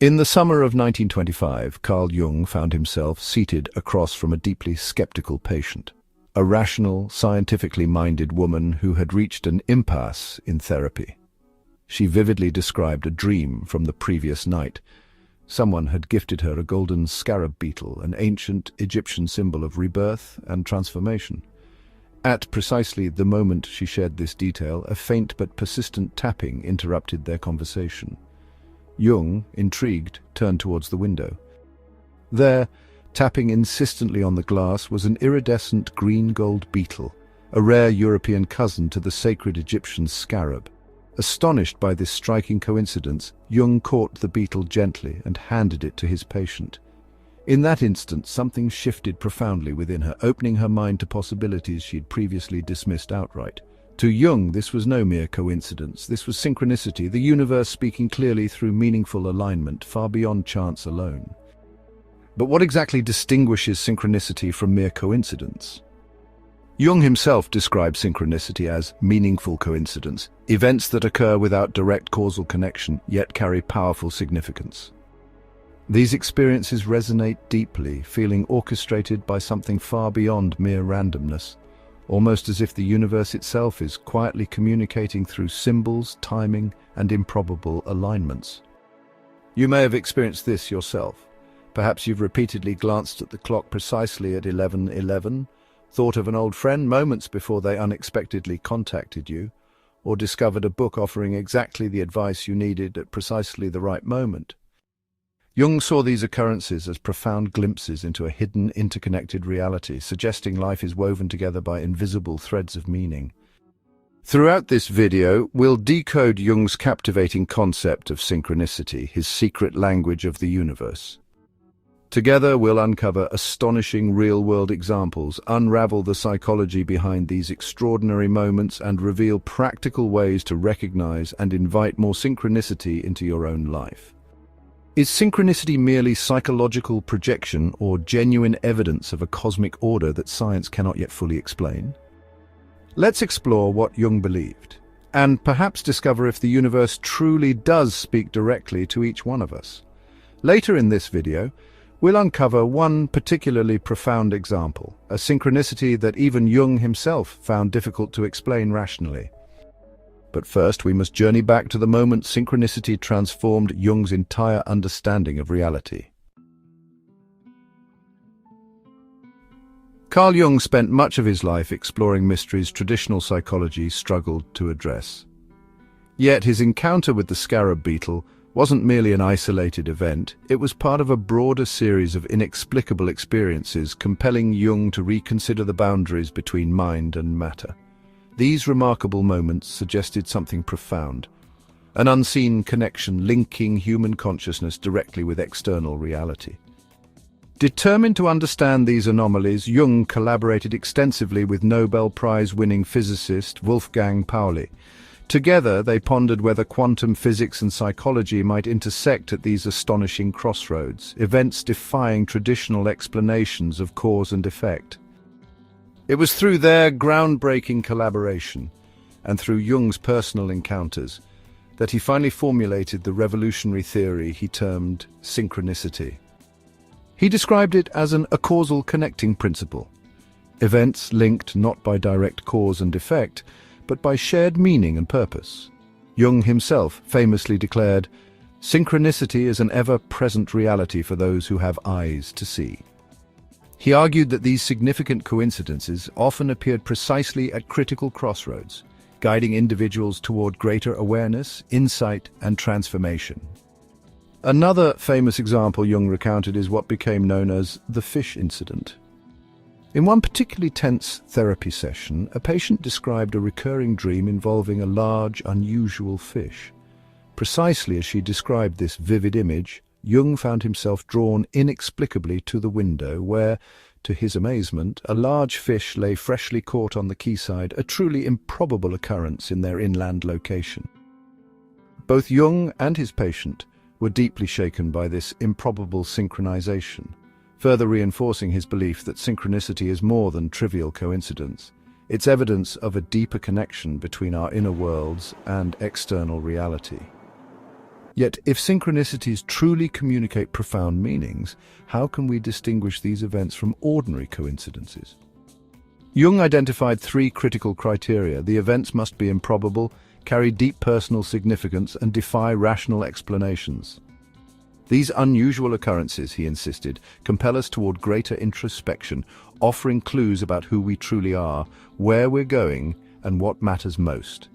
In the summer of 1925, Carl Jung found himself seated across from a deeply skeptical patient, a rational, scientifically minded woman who had reached an impasse in therapy. She vividly described a dream from the previous night. Someone had gifted her a golden scarab beetle, an ancient Egyptian symbol of rebirth and transformation. At precisely the moment she shared this detail, a faint but persistent tapping interrupted their conversation. Jung, intrigued, turned towards the window. There, tapping insistently on the glass, was an iridescent green-gold beetle, a rare European cousin to the sacred Egyptian scarab. Astonished by this striking coincidence, Jung caught the beetle gently and handed it to his patient. In that instant, something shifted profoundly within her, opening her mind to possibilities she had previously dismissed outright. To Jung, this was no mere coincidence. This was synchronicity, the universe speaking clearly through meaningful alignment, far beyond chance alone. But what exactly distinguishes synchronicity from mere coincidence? Jung himself described synchronicity as meaningful coincidence, events that occur without direct causal connection, yet carry powerful significance. These experiences resonate deeply, feeling orchestrated by something far beyond mere randomness, almost as if the universe itself is quietly communicating through symbols, timing, and improbable alignments. You may have experienced this yourself. Perhaps you've repeatedly glanced at the clock precisely at 11:11, thought of an old friend moments before they unexpectedly contacted you, or discovered a book offering exactly the advice you needed at precisely the right moment. Jung saw these occurrences as profound glimpses into a hidden, interconnected reality, suggesting life is woven together by invisible threads of meaning. Throughout this video, we'll decode Jung's captivating concept of synchronicity, his secret language of the universe. Together, we'll uncover astonishing real-world examples, unravel the psychology behind these extraordinary moments, and reveal practical ways to recognize and invite more synchronicity into your own life. Is synchronicity merely psychological projection or genuine evidence of a cosmic order that science cannot yet fully explain? Let's explore what Jung believed, and perhaps discover if the universe truly does speak directly to each one of us. Later in this video, we'll uncover one particularly profound example, a synchronicity that even Jung himself found difficult to explain rationally. But first, we must journey back to the moment synchronicity transformed Jung's entire understanding of reality. Carl Jung spent much of his life exploring mysteries traditional psychology struggled to address. Yet his encounter with the scarab beetle wasn't merely an isolated event, it was part of a broader series of inexplicable experiences compelling Jung to reconsider the boundaries between mind and matter. These remarkable moments suggested something profound, an unseen connection linking human consciousness directly with external reality. Determined to understand these anomalies, Jung collaborated extensively with Nobel Prize-winning physicist Wolfgang Pauli. Together, they pondered whether quantum physics and psychology might intersect at these astonishing crossroads, events defying traditional explanations of cause and effect. It was through their groundbreaking collaboration, and through Jung's personal encounters, that he finally formulated the revolutionary theory he termed synchronicity. He described it as a causal connecting principle, events linked not by direct cause and effect, but by shared meaning and purpose. Jung himself famously declared, "Synchronicity is an ever-present reality for those who have eyes to see." He argued that these significant coincidences often appeared precisely at critical crossroads, guiding individuals toward greater awareness, insight, and transformation. Another famous example Jung recounted is what became known as the fish incident. In one particularly tense therapy session, a patient described a recurring dream involving a large, unusual fish. Precisely as she described this vivid image, Jung found himself drawn inexplicably to the window where, to his amazement, a large fish lay freshly caught on the quayside, a truly improbable occurrence in their inland location. Both Jung and his patient were deeply shaken by this improbable synchronization, further reinforcing his belief that synchronicity is more than trivial coincidence. It's evidence of a deeper connection between our inner worlds and external reality. Yet, if synchronicities truly communicate profound meanings, how can we distinguish these events from ordinary coincidences? Jung identified three critical criteria. The events must be improbable, carry deep personal significance, and defy rational explanations. These unusual occurrences, he insisted, compel us toward greater introspection, offering clues about who we truly are, where we're going, and what matters most.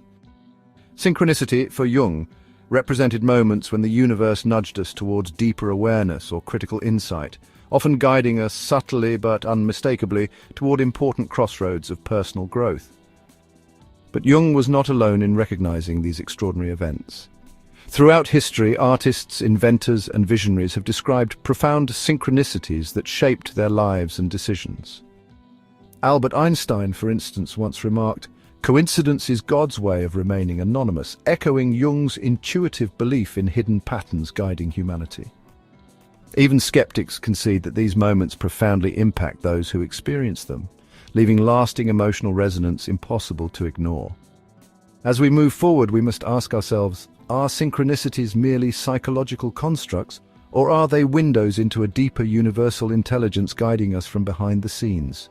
Synchronicity, for Jung, represented moments when the universe nudged us towards deeper awareness or critical insight, often guiding us subtly but unmistakably toward important crossroads of personal growth. But Jung was not alone in recognizing these extraordinary events. Throughout history, artists, inventors, and visionaries have described profound synchronicities that shaped their lives and decisions. Albert Einstein, for instance, once remarked, "Coincidence is God's way of remaining anonymous," echoing Jung's intuitive belief in hidden patterns guiding humanity. Even skeptics concede that these moments profoundly impact those who experience them, leaving lasting emotional resonance impossible to ignore. As we move forward, we must ask ourselves, are synchronicities merely psychological constructs, or are they windows into a deeper universal intelligence guiding us from behind the scenes?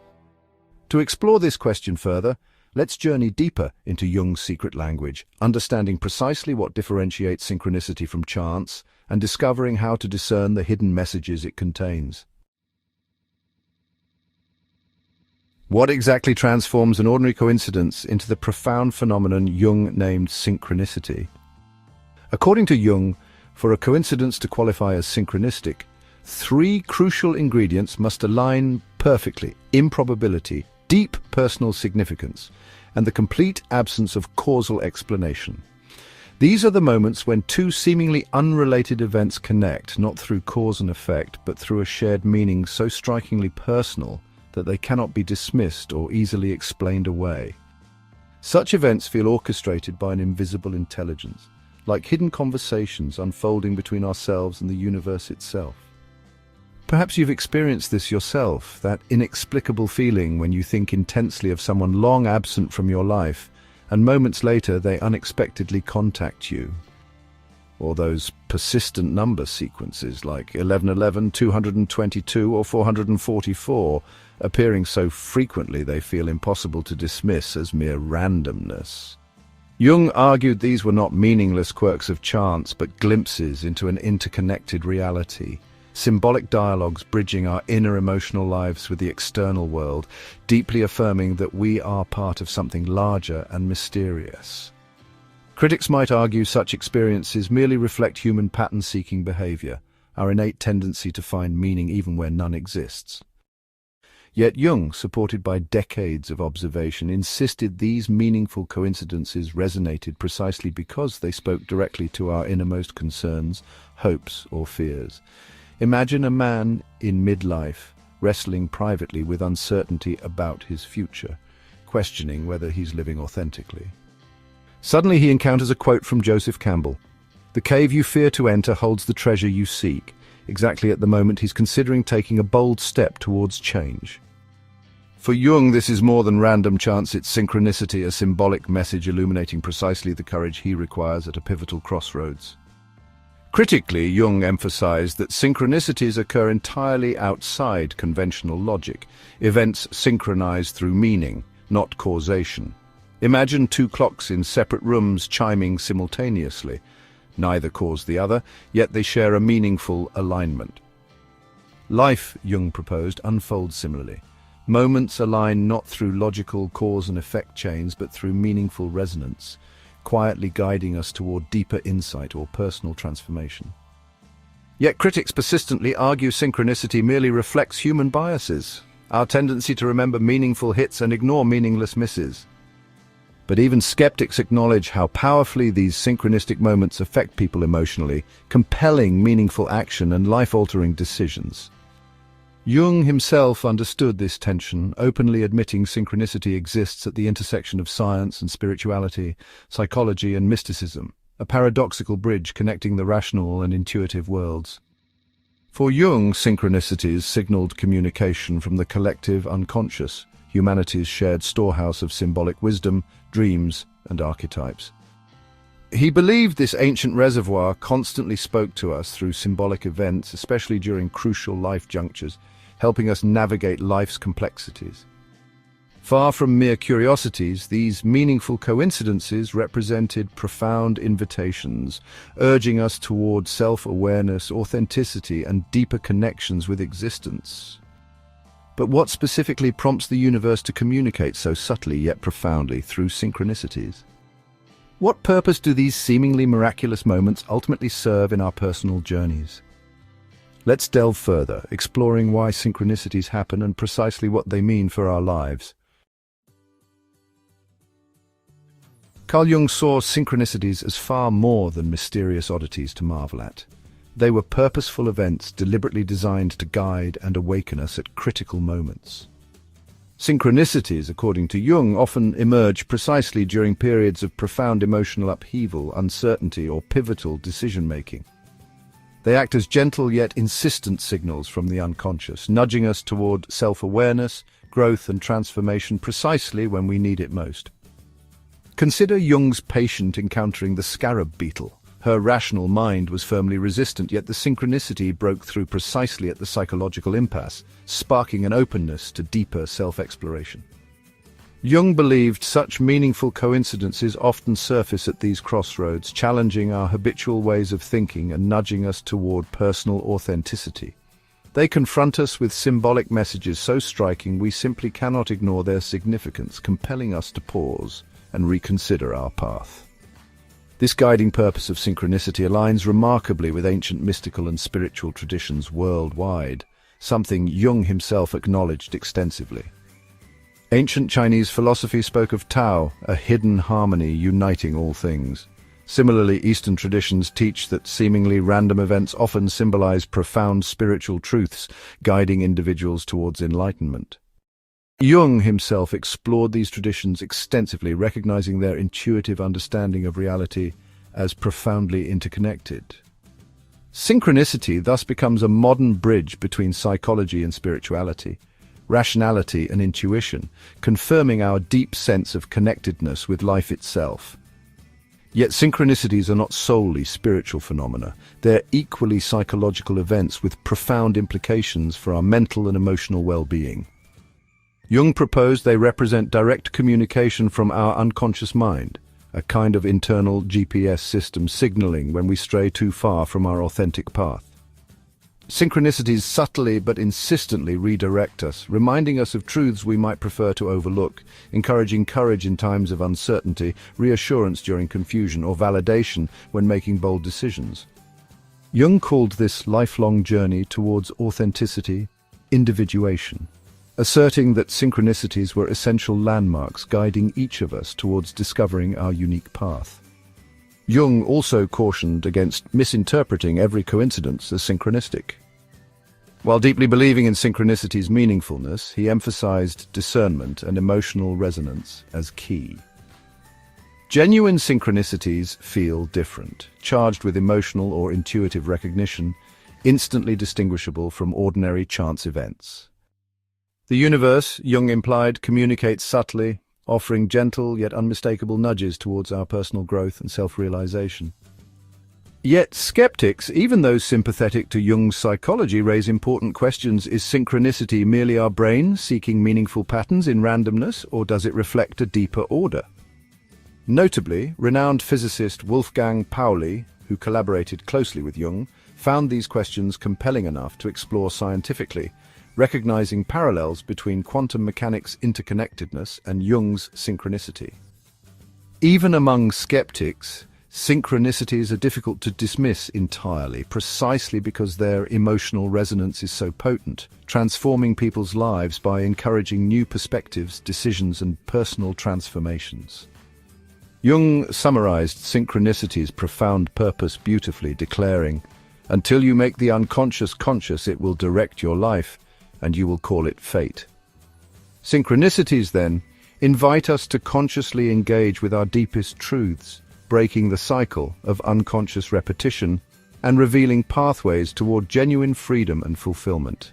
To explore this question further, let's journey deeper into Jung's secret language, understanding precisely what differentiates synchronicity from chance, and discovering how to discern the hidden messages it contains. What exactly transforms an ordinary coincidence into the profound phenomenon Jung named synchronicity? According to Jung, for a coincidence to qualify as synchronistic, three crucial ingredients must align perfectly: improbability, deep personal significance, and the complete absence of causal explanation. These are the moments when two seemingly unrelated events connect, not through cause and effect, but through a shared meaning so strikingly personal that they cannot be dismissed or easily explained away. Such events feel orchestrated by an invisible intelligence, like hidden conversations unfolding between ourselves and the universe itself. Perhaps you've experienced this yourself, that inexplicable feeling when you think intensely of someone long absent from your life, and moments later they unexpectedly contact you. Or those persistent number sequences like 1111, 222, or 444, appearing so frequently they feel impossible to dismiss as mere randomness. Jung argued these were not meaningless quirks of chance, but glimpses into an interconnected reality, symbolic dialogues bridging our inner emotional lives with the external world, deeply affirming that we are part of something larger and mysterious. Critics might argue such experiences merely reflect human pattern-seeking behavior, our innate tendency to find meaning even where none exists. Yet Jung, supported by decades of observation, insisted these meaningful coincidences resonated precisely because they spoke directly to our innermost concerns, hopes, or fears. Imagine a man in midlife wrestling privately with uncertainty about his future, questioning whether he's living authentically. Suddenly he encounters a quote from Joseph Campbell. "The cave you fear to enter holds the treasure you seek," exactly at the moment he's considering taking a bold step towards change. For Jung, this is more than random chance, it's synchronicity, a symbolic message illuminating precisely the courage he requires at a pivotal crossroads. Critically, Jung emphasized that synchronicities occur entirely outside conventional logic, events synchronized through meaning, not causation. Imagine two clocks in separate rooms chiming simultaneously. Neither cause the other, yet they share a meaningful alignment. Life, Jung proposed, unfolds similarly. Moments align not through logical cause and effect chains, but through meaningful resonance, quietly guiding us toward deeper insight or personal transformation. Yet critics persistently argue synchronicity merely reflects human biases, our tendency to remember meaningful hits and ignore meaningless misses. But even skeptics acknowledge how powerfully these synchronistic moments affect people emotionally, compelling meaningful action and life-altering decisions. Jung himself understood this tension, openly admitting synchronicity exists at the intersection of science and spirituality, psychology and mysticism, a paradoxical bridge connecting the rational and intuitive worlds. For Jung, synchronicities signaled communication from the collective unconscious, humanity's shared storehouse of symbolic wisdom, dreams, and archetypes. He believed this ancient reservoir constantly spoke to us through symbolic events, especially during crucial life junctures, helping us navigate life's complexities. Far from mere curiosities, these meaningful coincidences represented profound invitations, urging us toward self-awareness, authenticity, and deeper connections with existence. But what specifically prompts the universe to communicate so subtly yet profoundly through synchronicities? What purpose do these seemingly miraculous moments ultimately serve in our personal journeys? Let's delve further, exploring why synchronicities happen and precisely what they mean for our lives. Carl Jung saw synchronicities as far more than mysterious oddities to marvel at. They were purposeful events deliberately designed to guide and awaken us at critical moments. Synchronicities, according to Jung, often emerge precisely during periods of profound emotional upheaval, uncertainty, or pivotal decision-making. They act as gentle yet insistent signals from the unconscious, nudging us toward self-awareness, growth, and transformation precisely when we need it most. Consider Jung's patient encountering the scarab beetle. Her rational mind was firmly resistant, yet the synchronicity broke through precisely at the psychological impasse, sparking an openness to deeper self-exploration. Jung believed such meaningful coincidences often surface at these crossroads, challenging our habitual ways of thinking and nudging us toward personal authenticity. They confront us with symbolic messages so striking we simply cannot ignore their significance, compelling us to pause and reconsider our path. This guiding purpose of synchronicity aligns remarkably with ancient mystical and spiritual traditions worldwide, something Jung himself acknowledged extensively. Ancient Chinese philosophy spoke of Tao, a hidden harmony uniting all things. Similarly, Eastern traditions teach that seemingly random events often symbolize profound spiritual truths, guiding individuals towards enlightenment. Jung himself explored these traditions extensively, recognizing their intuitive understanding of reality as profoundly interconnected. Synchronicity thus becomes a modern bridge between psychology and spirituality, rationality and intuition, confirming our deep sense of connectedness with life itself. Yet synchronicities are not solely spiritual phenomena. They're equally psychological events with profound implications for our mental and emotional well-being. Jung proposed they represent direct communication from our unconscious mind, a kind of internal GPS system signaling when we stray too far from our authentic path. Synchronicities subtly but insistently redirect us, reminding us of truths we might prefer to overlook, encouraging courage in times of uncertainty, reassurance during confusion, or validation when making bold decisions. Jung called this lifelong journey towards authenticity individuation, asserting that synchronicities were essential landmarks guiding each of us towards discovering our unique path. Jung also cautioned against misinterpreting every coincidence as synchronistic. While deeply believing in synchronicity's meaningfulness, he emphasized discernment and emotional resonance as key. Genuine synchronicities feel different, charged with emotional or intuitive recognition, instantly distinguishable from ordinary chance events. The universe, Jung implied, communicates subtly, offering gentle yet unmistakable nudges towards our personal growth and self-realization. Yet skeptics, even those sympathetic to Jung's psychology, raise important questions. Is synchronicity merely our brain seeking meaningful patterns in randomness, or does it reflect a deeper order? Notably, renowned physicist Wolfgang Pauli, who collaborated closely with Jung, found these questions compelling enough to explore scientifically, recognizing parallels between quantum mechanics' interconnectedness and Jung's synchronicity. Even among skeptics, synchronicities are difficult to dismiss entirely, precisely because their emotional resonance is so potent, transforming people's lives by encouraging new perspectives, decisions, and personal transformations. Jung summarized synchronicity's profound purpose beautifully, declaring, "Until you make the unconscious conscious, it will direct your life, and you will call it fate." Synchronicities, then, invite us to consciously engage with our deepest truths, breaking the cycle of unconscious repetition and revealing pathways toward genuine freedom and fulfillment.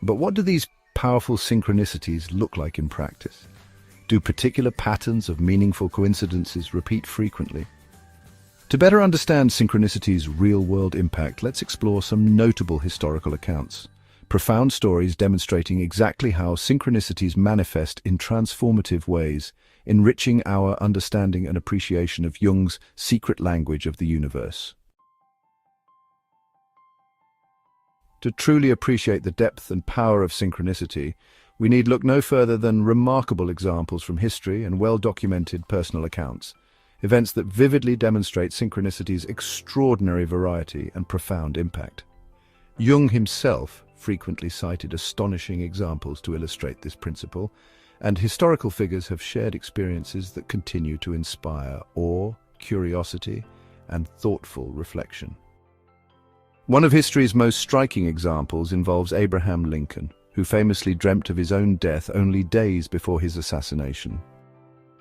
But what do these powerful synchronicities look like in practice? Do particular patterns of meaningful coincidences repeat frequently? To better understand Synchronicity's real-world impact, let's explore some notable historical accounts. Profound stories demonstrating exactly how synchronicities manifest in transformative ways, enriching our understanding and appreciation of Jung's secret language of the universe. To truly appreciate the depth and power of synchronicity, we need look no further than remarkable examples from history and well-documented personal accounts, events that vividly demonstrate synchronicity's extraordinary variety and profound impact. Jung himself frequently cited astonishing examples to illustrate this principle, and historical figures have shared experiences that continue to inspire awe, curiosity, and thoughtful reflection. One of history's most striking examples involves Abraham Lincoln, who famously dreamt of his own death only days before his assassination.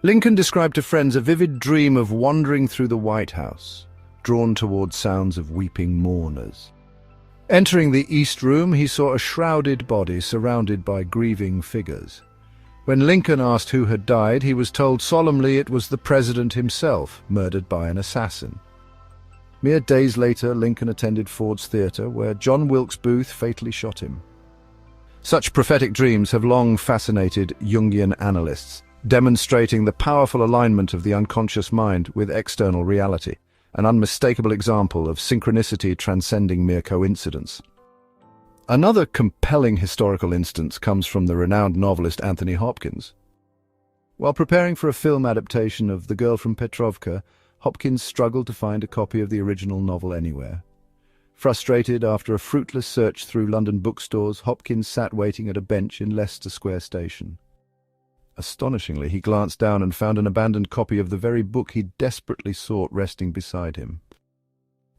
Lincoln described to friends a vivid dream of wandering through the White House, drawn toward sounds of weeping mourners. Entering the East Room, he saw a shrouded body surrounded by grieving figures. When Lincoln asked who had died, he was told solemnly it was the president himself, murdered by an assassin. Mere days later, Lincoln attended Ford's Theatre, where John Wilkes Booth fatally shot him. Such prophetic dreams have long fascinated Jungian analysts, demonstrating the powerful alignment of the unconscious mind with external reality, an unmistakable example of synchronicity transcending mere coincidence. Another compelling historical instance comes from the renowned novelist Anthony Hopkins. While preparing for a film adaptation of The Girl from Petrovka, Hopkins struggled to find a copy of the original novel anywhere. Frustrated after a fruitless search through London bookstores, Hopkins sat waiting at a bench in Leicester Square Station. Astonishingly, he glanced down and found an abandoned copy of the very book he desperately sought resting beside him.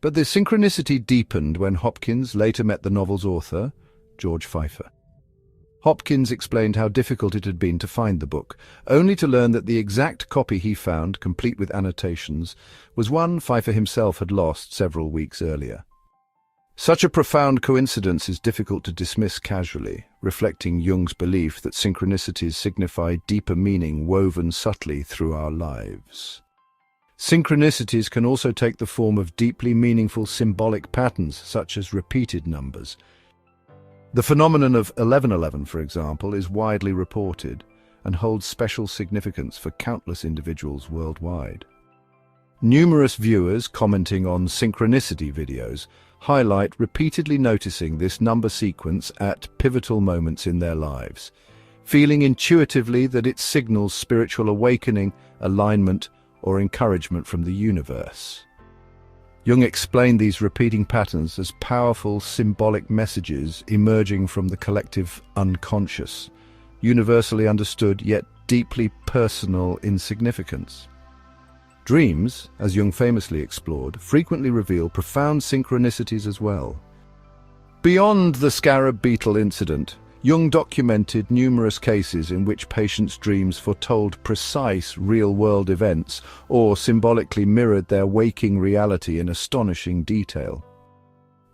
But the synchronicity deepened when Hopkins later met the novel's author, George Pfeiffer. Hopkins explained how difficult it had been to find the book, only to learn that the exact copy he found, complete with annotations, was one Pfeiffer himself had lost several weeks earlier. Such a profound coincidence is difficult to dismiss casually, reflecting Jung's belief that synchronicities signify deeper meaning woven subtly through our lives. Synchronicities can also take the form of deeply meaningful symbolic patterns, such as repeated numbers. The phenomenon of 1111, for example, is widely reported and holds special significance for countless individuals worldwide. Numerous viewers commenting on synchronicity videos highlight repeatedly noticing this number sequence at pivotal moments in their lives, feeling intuitively that it signals spiritual awakening, alignment, or encouragement from the universe. Jung explained these repeating patterns as powerful symbolic messages emerging from the collective unconscious, universally understood yet deeply personal in significance. Dreams, as Jung famously explored, frequently reveal profound synchronicities as well. Beyond the scarab beetle incident, Jung documented numerous cases in which patients' dreams foretold precise real-world events or symbolically mirrored their waking reality in astonishing detail.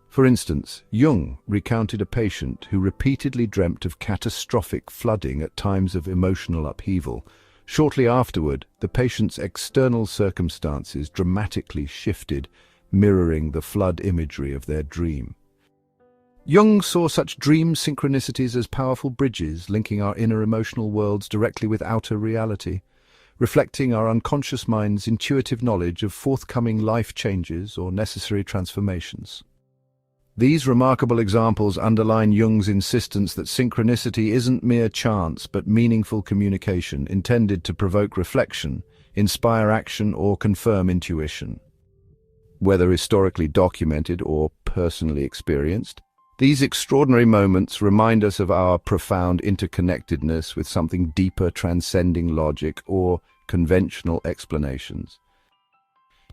For instance, Jung recounted a patient who repeatedly dreamt of catastrophic flooding at times of emotional upheaval. Shortly afterward, the patient's external circumstances dramatically shifted, mirroring the flood imagery of their dream. Jung saw such dream synchronicities as powerful bridges linking our inner emotional worlds directly with outer reality, reflecting our unconscious mind's intuitive knowledge of forthcoming life changes or necessary transformations. These remarkable examples underline Jung's insistence that synchronicity isn't mere chance but meaningful communication intended to provoke reflection, inspire action, or confirm intuition. Whether historically documented or personally experienced, these extraordinary moments remind us of our profound interconnectedness with something deeper transcending logic or conventional explanations.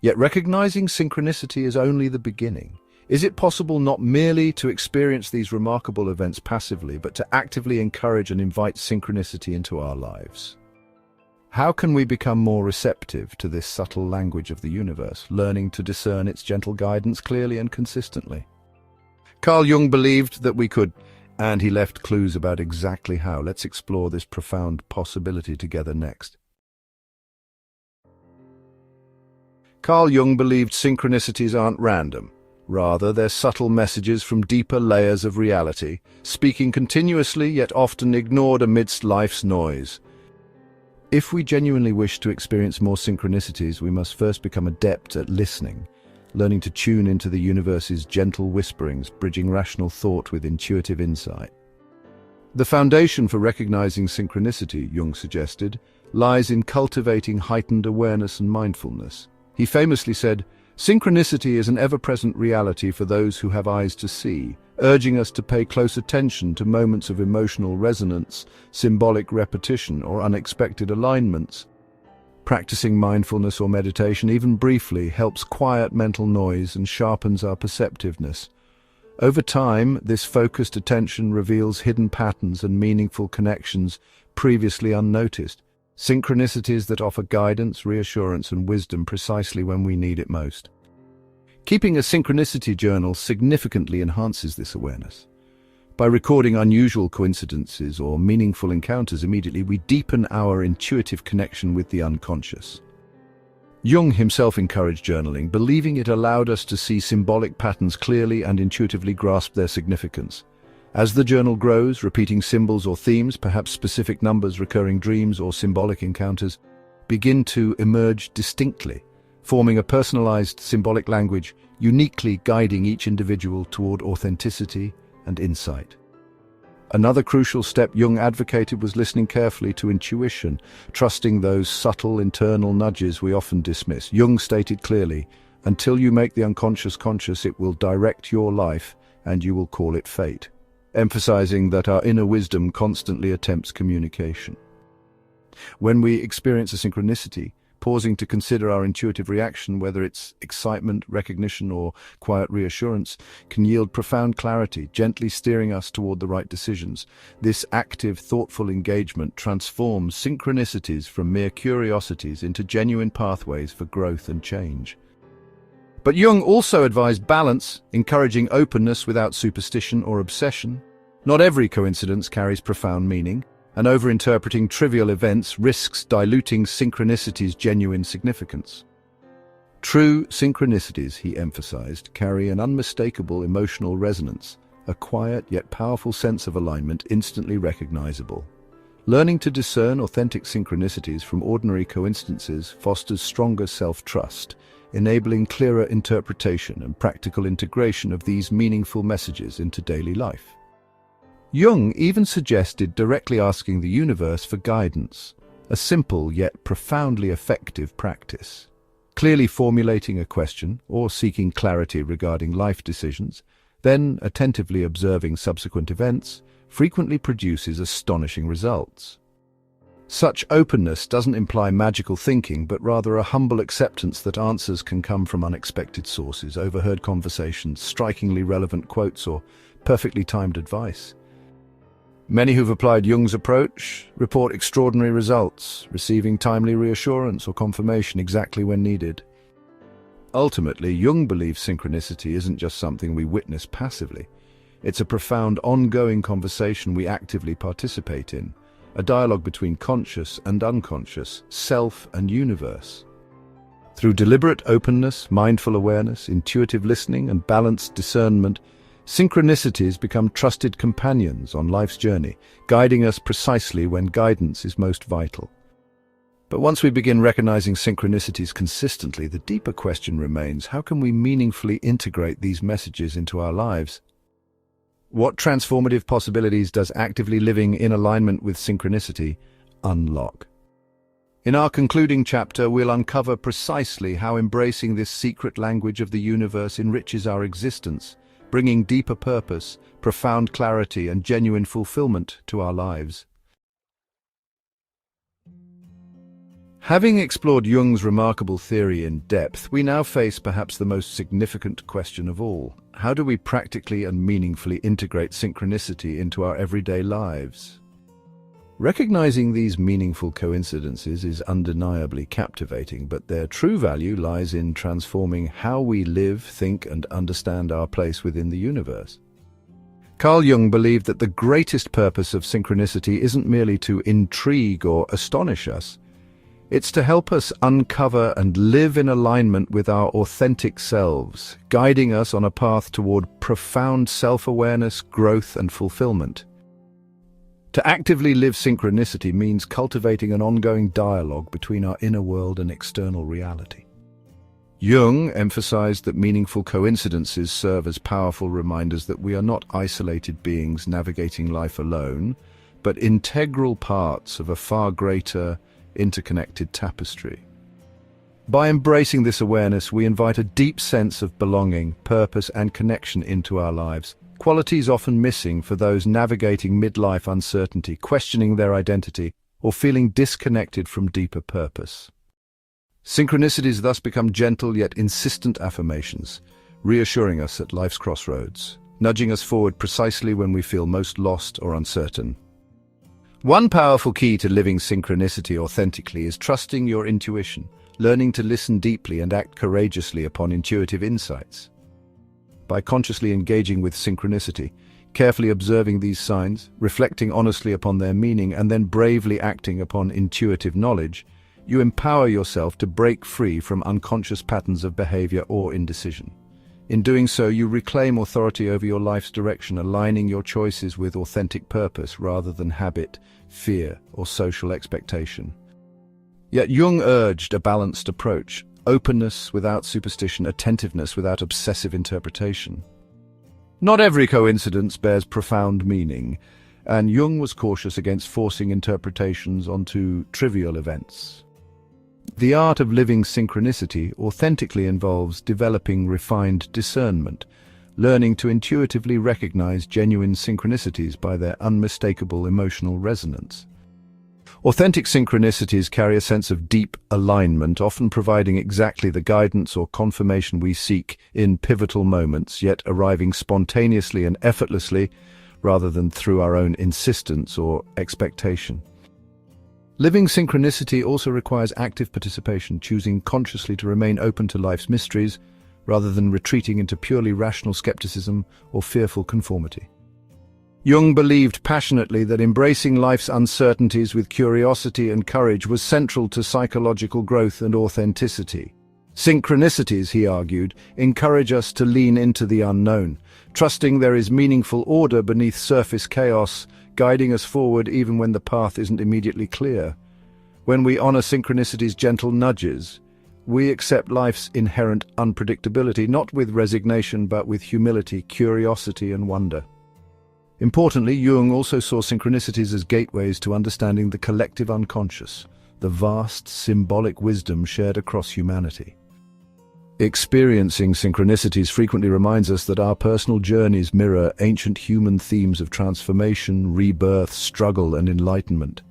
Yet recognizing synchronicity is only the beginning. Is it possible not merely to experience these remarkable events passively, but to actively encourage and invite synchronicity into our lives? How can we become more receptive to this subtle language of the universe, learning to discern its gentle guidance clearly and consistently? Carl Jung believed that we could, and he left clues about exactly how. Let's explore this profound possibility together next. Carl Jung believed synchronicities aren't random. Rather, they're subtle messages from deeper layers of reality, speaking continuously yet often ignored amidst life's noise. If we genuinely wish to experience more synchronicities, we must first become adept at listening, learning to tune into the universe's gentle whisperings, bridging rational thought with intuitive insight. The foundation for recognizing synchronicity, Jung suggested, lies in cultivating heightened awareness and mindfulness. He famously said, "Synchronicity is an ever-present reality for those who have eyes to see," urging us to pay close attention to moments of emotional resonance, symbolic repetition, or unexpected alignments. Practicing mindfulness or meditation, even briefly, helps quiet mental noise and sharpens our perceptiveness. Over time, this focused attention reveals hidden patterns and meaningful connections previously unnoticed. Synchronicities that offer guidance, reassurance, and wisdom precisely when we need it most. Keeping a synchronicity journal significantly enhances this awareness. By recording unusual coincidences or meaningful encounters immediately, we deepen our intuitive connection with the unconscious. Jung himself encouraged journaling, believing it allowed us to see symbolic patterns clearly and intuitively grasp their significance. As the journal grows, repeating symbols or themes, perhaps specific numbers, recurring dreams, or symbolic encounters, begin to emerge distinctly, forming a personalized symbolic language, uniquely guiding each individual toward authenticity and insight. Another crucial step Jung advocated was listening carefully to intuition, trusting those subtle internal nudges we often dismiss. Jung stated clearly, "Until you make the unconscious conscious, it will direct your life, and you will call it fate," emphasizing that our inner wisdom constantly attempts communication. When we experience a synchronicity, pausing to consider our intuitive reaction, whether it's excitement, recognition, or quiet reassurance, can yield profound clarity, gently steering us toward the right decisions. This active, thoughtful engagement transforms synchronicities from mere curiosities into genuine pathways for growth and change. But Jung also advised balance, encouraging openness without superstition or obsession. Not every coincidence carries profound meaning, and overinterpreting trivial events risks diluting synchronicity's genuine significance. True synchronicities, he emphasized, carry an unmistakable emotional resonance, a quiet yet powerful sense of alignment instantly recognizable. Learning to discern authentic synchronicities from ordinary coincidences fosters stronger self-trust, enabling clearer interpretation and practical integration of these meaningful messages into daily life. Jung even suggested directly asking the universe for guidance, a simple yet profoundly effective practice. Clearly formulating a question or seeking clarity regarding life decisions, then attentively observing subsequent events, frequently produces astonishing results. Such openness doesn't imply magical thinking, but rather a humble acceptance that answers can come from unexpected sources, overheard conversations, strikingly relevant quotes, or perfectly timed advice. Many who've applied Jung's approach report extraordinary results, receiving timely reassurance or confirmation exactly when needed. Ultimately, Jung believes synchronicity isn't just something we witness passively. It's a profound, ongoing conversation we actively participate in, a dialogue between conscious and unconscious, self and universe. Through deliberate openness, mindful awareness, intuitive listening, and balanced discernment, synchronicities become trusted companions on life's journey, guiding us precisely when guidance is most vital. But once we begin recognizing synchronicities consistently, the deeper question remains, how can we meaningfully integrate these messages into our lives? What transformative possibilities does actively living in alignment with synchronicity unlock? In our concluding chapter, we'll uncover precisely how embracing this secret language of the universe enriches our existence, bringing deeper purpose, profound clarity, and genuine fulfillment to our lives. Having explored Jung's remarkable theory in depth, we now face perhaps the most significant question of all. How do we practically and meaningfully integrate synchronicity into our everyday lives? Recognizing these meaningful coincidences is undeniably captivating, but their true value lies in transforming how we live, think, and understand our place within the universe. Carl Jung believed that the greatest purpose of synchronicity isn't merely to intrigue or astonish us. It's to help us uncover and live in alignment with our authentic selves, guiding us on a path toward profound self-awareness, growth, and fulfillment. To actively live synchronicity means cultivating an ongoing dialogue between our inner world and external reality. Jung emphasized that meaningful coincidences serve as powerful reminders that we are not isolated beings navigating life alone, but integral parts of a far greater, interconnected tapestry. By embracing this awareness, we invite a deep sense of belonging, purpose, and connection into our lives, qualities often missing for those navigating midlife uncertainty, questioning their identity, or feeling disconnected from deeper purpose. Synchronicities thus become gentle yet insistent affirmations, reassuring us at life's crossroads, nudging us forward precisely when we feel most lost or uncertain. One powerful key to living synchronicity authentically is trusting your intuition, learning to listen deeply and act courageously upon intuitive insights. By consciously engaging with synchronicity, carefully observing these signs, reflecting honestly upon their meaning, and then bravely acting upon intuitive knowledge, you empower yourself to break free from unconscious patterns of behavior or indecision. In doing so, you reclaim authority over your life's direction, aligning your choices with authentic purpose rather than habit, fear, or social expectation. Yet Jung urged a balanced approach, openness without superstition, attentiveness without obsessive interpretation. Not every coincidence bears profound meaning, and Jung was cautious against forcing interpretations onto trivial events. The art of living synchronicity authentically involves developing refined discernment, learning to intuitively recognize genuine synchronicities by their unmistakable emotional resonance. Authentic synchronicities carry a sense of deep alignment, often providing exactly the guidance or confirmation we seek in pivotal moments, yet arriving spontaneously and effortlessly rather than through our own insistence or expectation. Living synchronicity also requires active participation, choosing consciously to remain open to life's mysteries rather than retreating into purely rational skepticism or fearful conformity. Jung believed passionately that embracing life's uncertainties with curiosity and courage was central to psychological growth and authenticity. Synchronicities, he argued, encourage us to lean into the unknown, trusting there is meaningful order beneath surface chaos, guiding us forward even when the path isn't immediately clear. When we honor synchronicity's gentle nudges, we accept life's inherent unpredictability, not with resignation but with humility, curiosity, and wonder. Importantly, Jung also saw synchronicities as gateways to understanding the collective unconscious, the vast symbolic wisdom shared across humanity. Experiencing synchronicities frequently reminds us that our personal journeys mirror ancient human themes of transformation, rebirth, struggle, and enlightenment.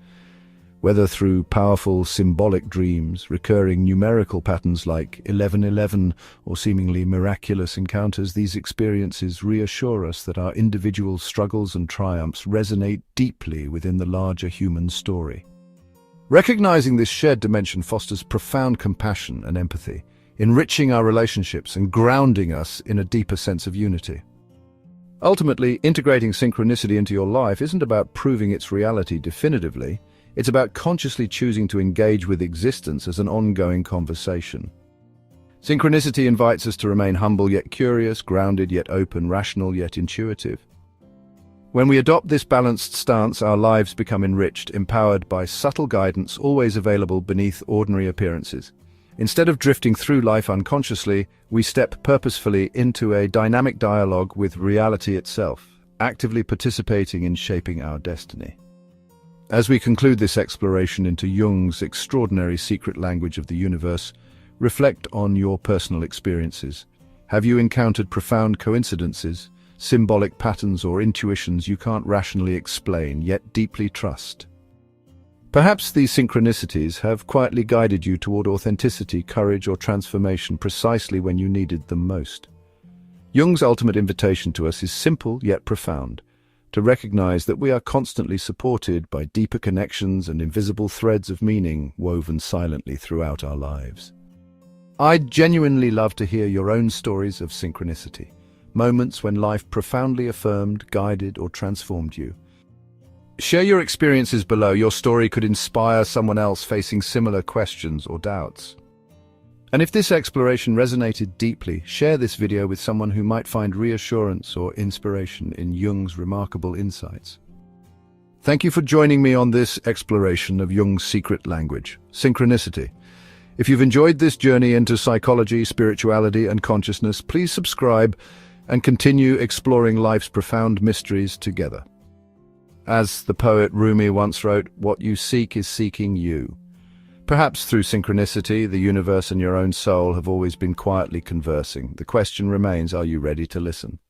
Whether through powerful symbolic dreams, recurring numerical patterns like 1111, or seemingly miraculous encounters, these experiences reassure us that our individual struggles and triumphs resonate deeply within the larger human story. Recognizing this shared dimension fosters profound compassion and empathy, enriching our relationships and grounding us in a deeper sense of unity. Ultimately, integrating synchronicity into your life isn't about proving its reality definitively. It's about consciously choosing to engage with existence as an ongoing conversation. Synchronicity invites us to remain humble yet curious, grounded yet open, rational yet intuitive. When we adopt this balanced stance, our lives become enriched, empowered by subtle guidance always available beneath ordinary appearances. Instead of drifting through life unconsciously, we step purposefully into a dynamic dialogue with reality itself, actively participating in shaping our destiny. As we conclude this exploration into Jung's extraordinary secret language of the universe, reflect on your personal experiences. Have you encountered profound coincidences, symbolic patterns, or intuitions you can't rationally explain, yet deeply trust? Perhaps these synchronicities have quietly guided you toward authenticity, courage, or transformation precisely when you needed them most. Jung's ultimate invitation to us is simple yet profound: to recognize that we are constantly supported by deeper connections and invisible threads of meaning woven silently throughout our lives. I'd genuinely love to hear your own stories of synchronicity, moments when life profoundly affirmed, guided, or transformed you. Share your experiences below. Your story could inspire someone else facing similar questions or doubts. And if this exploration resonated deeply, share this video with someone who might find reassurance or inspiration in Jung's remarkable insights. Thank you for joining me on this exploration of Jung's secret language, synchronicity. If you've enjoyed this journey into psychology, spirituality, and consciousness, please subscribe and continue exploring life's profound mysteries together. As the poet Rumi once wrote, "What you seek is seeking you." Perhaps through synchronicity, the universe and your own soul have always been quietly conversing. The question remains, are you ready to listen?